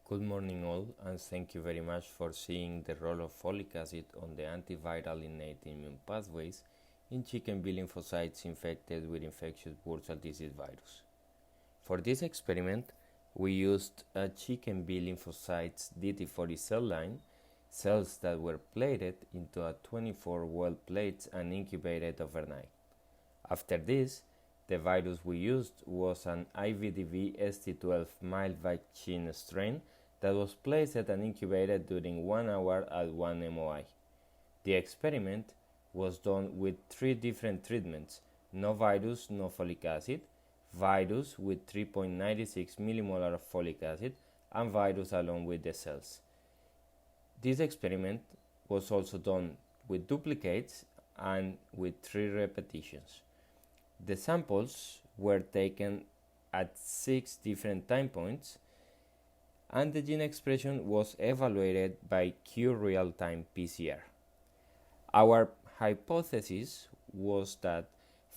Good morning all, and thank you very much for seeing the role of folic acid on the antiviral innate immune pathways in chicken B lymphocytes infected with infectious bursal disease virus. For this experiment, we used a chicken B lymphocytes DT40 cell line, cells that were plated into a 24 well plates and incubated overnight. After this, the virus we used was an IBDV ST12 mild vaccine strain that was placed and incubated during 1 hour at 1 MOI. The experiment was done with 3 different treatments: no virus, no folic acid, virus with 3.96 millimolar of folic acid, and virus along with the cells. This experiment was also done with duplicates and with 3 repetitions. The samples were taken at 6 different time points, and the gene expression was evaluated by Q real-time PCR. Our hypothesis was that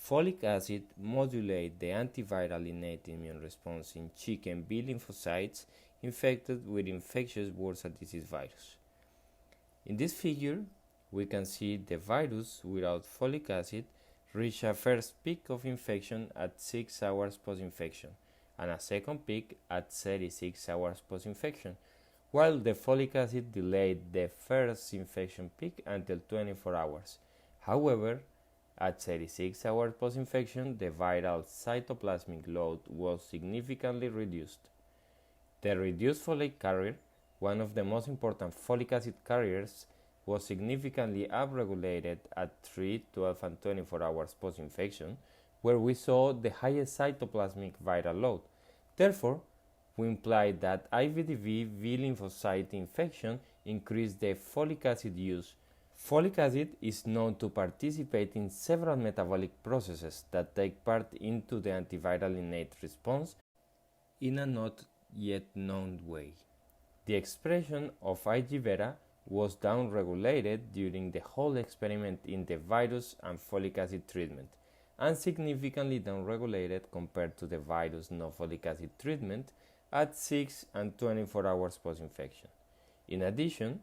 folic acid modulates the antiviral innate immune response in chicken B lymphocytes infected with infectious bursal disease virus. In this figure, we can see the virus without folic acid reach a first peak of infection at 6 hours post-infection and a second peak at 36 hours post-infection, while the folic acid delayed the first infection peak until 24 hours. However, at 36 hours post-infection, the viral cytoplasmic load was significantly reduced. The reduced folic carrier, one of the most important folic acid carriers, was significantly upregulated at 3, 12, and 24 hours post-infection, where we saw the highest cytoplasmic viral load. Therefore, we implied that IBDV V lymphocyte infection increased the folic acid use. Folic acid is known to participate in several metabolic processes that take part into the antiviral innate response in a not yet known way. The expression of Ig-beta was downregulated during the whole experiment in the virus and folic acid treatment, and significantly downregulated compared to the virus no folic acid treatment at 6 and 24 hours post-infection. In addition,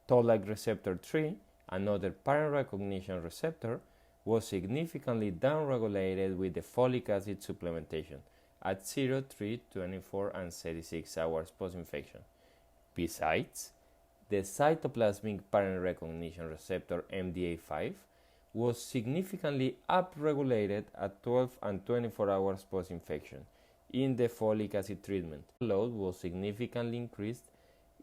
Toll-like receptor 3, another parent recognition receptor, was significantly downregulated with the folic acid supplementation at 0, 3, 24, and 36 hours post-infection. Besides, the cytoplasmic parent recognition receptor MDA5 was significantly upregulated at 12 and 24 hours post-infection in the folic acid treatment. The load was significantly increased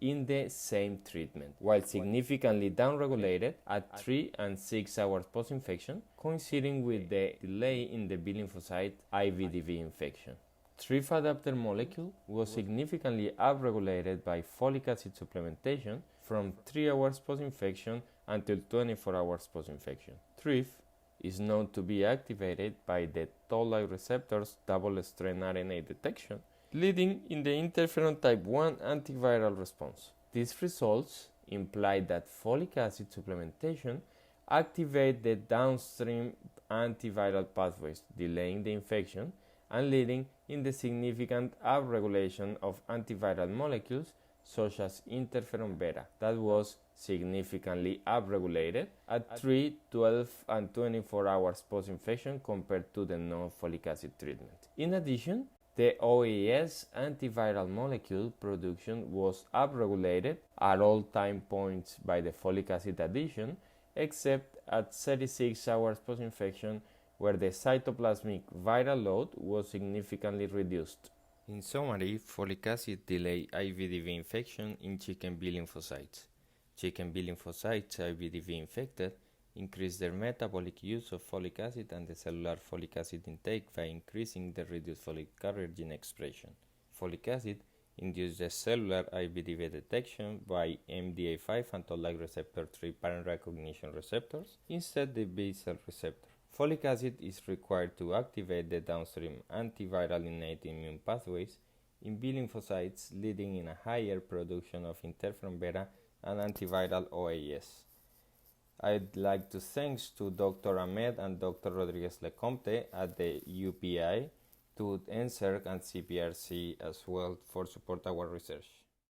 in the same treatment, while significantly downregulated at 3 and 6 hours post-infection, coinciding with the delay in the B lymphocyte IBDV infection. TRIF adapter molecule was significantly upregulated by folic acid supplementation from 3 hours post-infection until 24 hours post-infection. TRIF is known to be activated by the Toll-like receptor's double-strand RNA detection, leading in the interferon type 1 antiviral response. These results imply that folic acid supplementation activates the downstream antiviral pathways, delaying the infection and leading in the significant upregulation of antiviral molecules such as interferon beta that was significantly upregulated at 3, 12, and 24 hours post-infection compared to the non-folic acid treatment. In addition, the OAS antiviral molecule production was upregulated at all time points by the folic acid addition, except at 36 hours post-infection, where the cytoplasmic viral load was significantly reduced. In summary, folic acid delay IBDV infection in chicken B lymphocytes. Chicken B lymphocytes IBDV infected increase their metabolic use of folic acid and the cellular folic acid intake by increasing the reduced folic carrier gene expression. Folic acid induces the cellular IBDV detection by MDA5 and Toll-like receptor 3 parent recognition receptors instead the B cell receptor. Folic acid is required to activate the downstream antiviral innate immune pathways in B lymphocytes, leading in a higher production of interferon beta and antiviral OAS. I'd like to thanks to Dr. Ahmed and Dr. Rodriguez Lecomte at the UPI, to NSERC and CPRC as well for support our research.